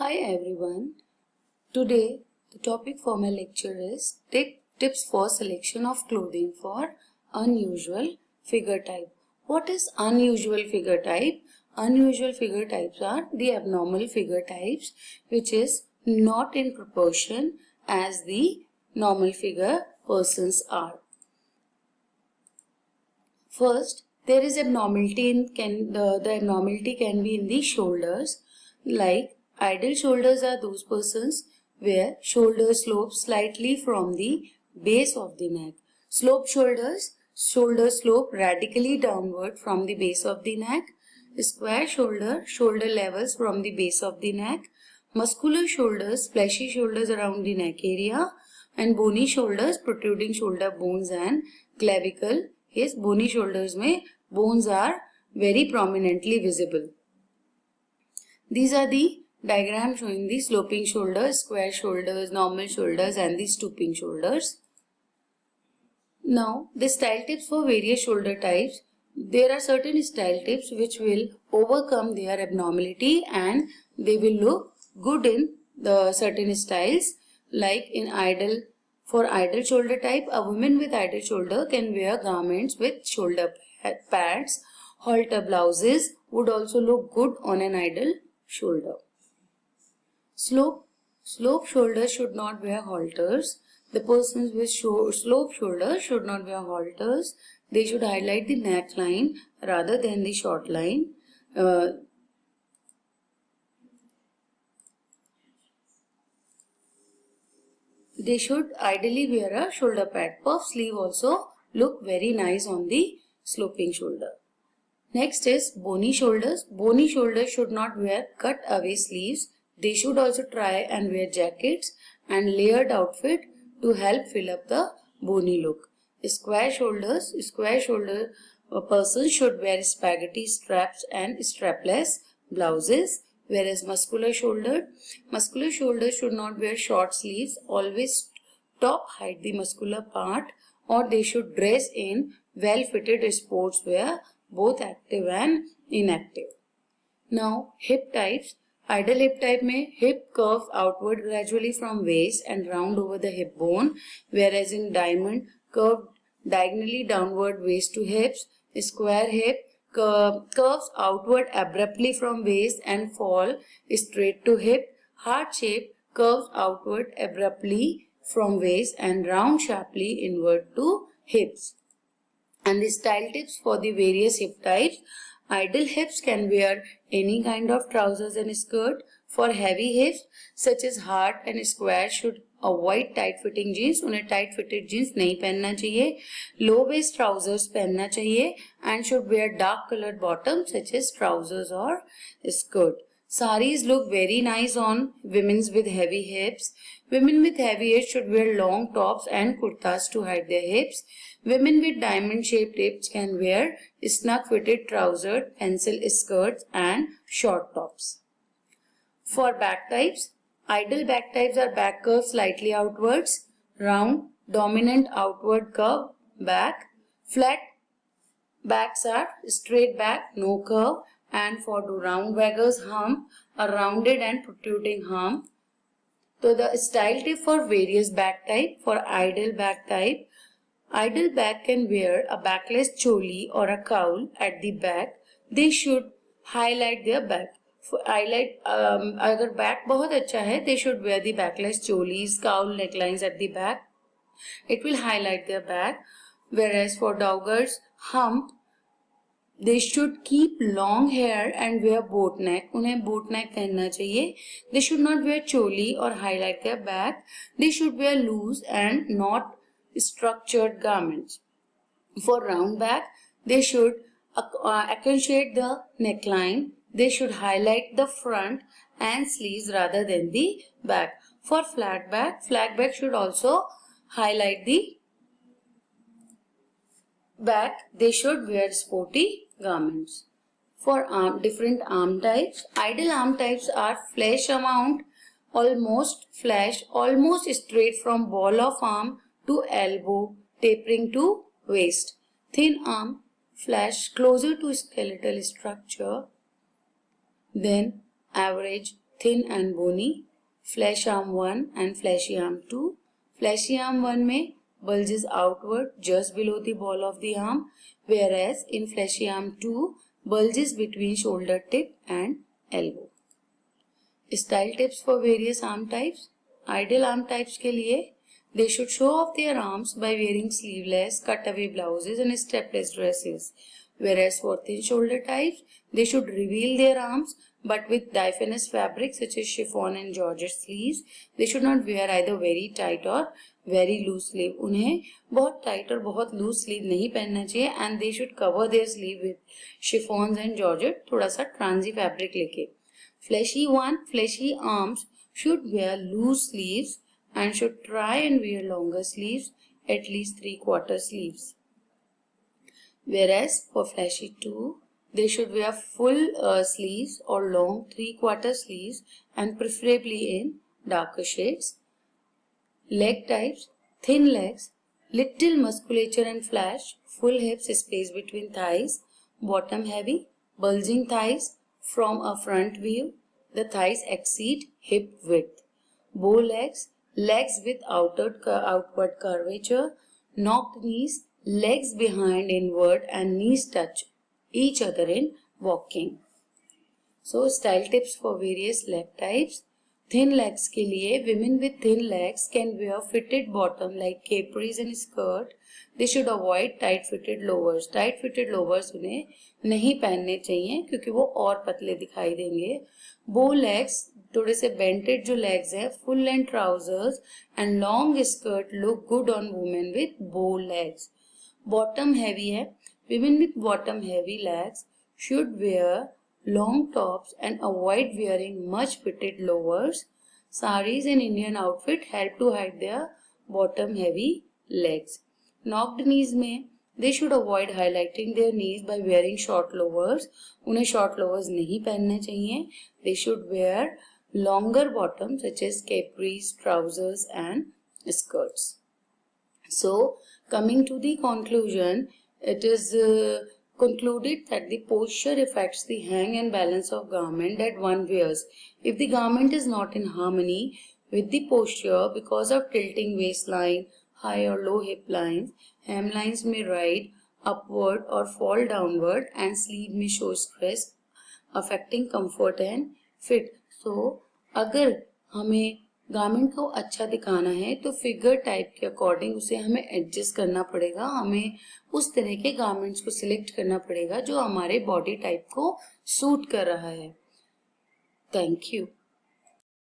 Hi everyone. Today the topic for my lecture is tips for selection of clothing for unusual figure type. What is unusual figure type? Unusual figure types are the abnormal figure types which is not in proportion as the normal figure persons are. First, there is abnormality the abnormality can be in the shoulders. Like idle shoulders are those persons where shoulders slope slightly from the base of the neck. Slope shoulders slope radically downward from the base of the neck. Square shoulder levels from the base of the neck. Muscular shoulders, fleshy shoulders around the neck area, and bony shoulders, protruding shoulder bones and clavicle. Yes, bony shoulders में bones are very prominently visible. These are the diagram showing the sloping shoulders, square shoulders, normal shoulders and the stooping shoulders. Now, the style tips for various shoulder types. There are certain style tips which will overcome their abnormality and they will look good in the certain styles. Like for idle shoulder type, a woman with idle shoulder can wear garments with shoulder pads. Halter blouses would also look good on an idle shoulder. Slope shoulders should not wear halters. The persons with slope shoulders should not wear halters. They should highlight the neckline rather than the short line. They should ideally wear a shoulder pad. Puff sleeve also look very nice on the sloping shoulder. Next is bony shoulders. Bony shoulders should not wear cut away sleeves. They should also try and wear jackets and layered outfit to help fill up the bony look. Square shoulder person should wear spaghetti straps and strapless blouses. Whereas muscular shoulder should not wear short sleeves. Always top hide the muscular part, or they should dress in well-fitted sportswear, both active and inactive. Now, hip types. Idle hip type में hip curve outward gradually from waist and round over the hip bone, whereas in diamond curve diagonally downward waist to hips. Square hip curves outward abruptly from waist and fall straight to hip. Heart shape curves outward abruptly from waist and round sharply inward to hips. And the style tips for the various hip types. Idle hips can wear any kind of trousers and skirt. For heavy hips such as heart and square should avoid tight fitting jeans. उन्हें tight fitted jeans नहीं पहनना चाहिए. Low waist trousers पहनना चाहिए and should wear dark colored bottoms such as trousers or skirt. Saris look very nice on women with heavy hips. Women with heavy hips should wear long tops and kurtas to hide their hips. Women with diamond shaped hips can wear snug fitted trousers, pencil skirts and short tops. For back types, idle back types are back curve slightly outwards, round, dominant outward curve, back. Flat backs are straight back, no curve, and for the round waggers hump, a rounded and protruding hump. So the style tip for various back type. For idle back type, idle back can wear a backless choli or a cowl at the back. They should highlight their back. अगर back बहुत अच्छा है, they should wear the backless cholis, cowl necklines at the back. It will highlight their back. Whereas for doggers hump, they should keep long hair and wear boat neck. उन्हें boat neck पहनना चाहिए. They should not wear choli or highlight their back. They should wear loose and not structured garments. For round back, they should accentuate the neckline. They should highlight the front and sleeves rather than the back. For flat back should also highlight the back. They should wear sporty garments. For different arm types, idle arm types are flash amount, almost flash, almost straight from ball of arm to elbow, tapering to waist. Thin arm, flash closer to skeletal structure. Then average, thin and bony, flesh arm 1 and fleshy arm 2. Fleshy arm 1 में bulges outward just below the ball of the arm, whereas in fleshy arm 2 bulges between shoulder tip and elbow. Style tips for various arm types. Ideal arm types के लिए they should show off their arms by wearing sleeveless, cutaway blouses and strapless dresses. Whereas for thin shoulder types, they should reveal their arms but with diaphanous fabric such as chiffon and georgette sleeves. They should not wear either very tight or very loose sleeve. उन्हें बहुत tight और बहुत loose sleeve नहीं पहनना चाहिए and they should cover their sleeve with chiffons and georgette, थोड़ा सा transy fabric लेके. Fleshy arms should wear loose sleeves and should try and wear longer sleeves, at least 3/4 sleeves. Whereas for fleshy 2, they should wear full sleeves or long 3/4 sleeves and preferably in darker shades. Leg types, thin legs, little musculature and flash, full hips, space between thighs, bottom heavy, bulging thighs from a front view, the thighs exceed hip width. Bow legs, legs with outward curvature, knocked knees, legs behind inward and knees touch each other in walking. So style tips for various leg types. Thin legs के लिए women with thin legs can wear fitted bottom like capris and skirt. They should avoid tight fitted lowers. Tight fitted lowers उन्हें नहीं पहनने चाहिए क्योंकि वो और पतले दिखाई देंगे. Bow legs, थोड़े से bented जो legs है, full length trousers and long skirt look good on women with bow legs. Bottom heavy है, women with bottom heavy legs should wear long tops and avoid wearing much fitted lowers. Saris and Indian outfit help to hide their bottom heavy legs. Knocked knees में they should avoid highlighting their knees by wearing short lowers. उन्हें short lowers नहीं पहनने चाहिए. They should wear longer bottoms such as capris, trousers and skirts. So coming to the conclusion, it is concluded that the posture affects the hang and balance of garment that one wears. If the garment is not in harmony with the posture because of tilting waistline, high or low hip lines, hemlines may ride upward or fall downward and sleeve may show stress affecting comfort and fit. So अगर हमें garment को अच्छा दिखाना है तो figure type के according उसे हमें एडजस्ट करना पड़ेगा. हमें उस तरह के गारमेंट्स को सिलेक्ट करना पड़ेगा जो हमारे बॉडी टाइप को सूट कर रहा है. Thank you.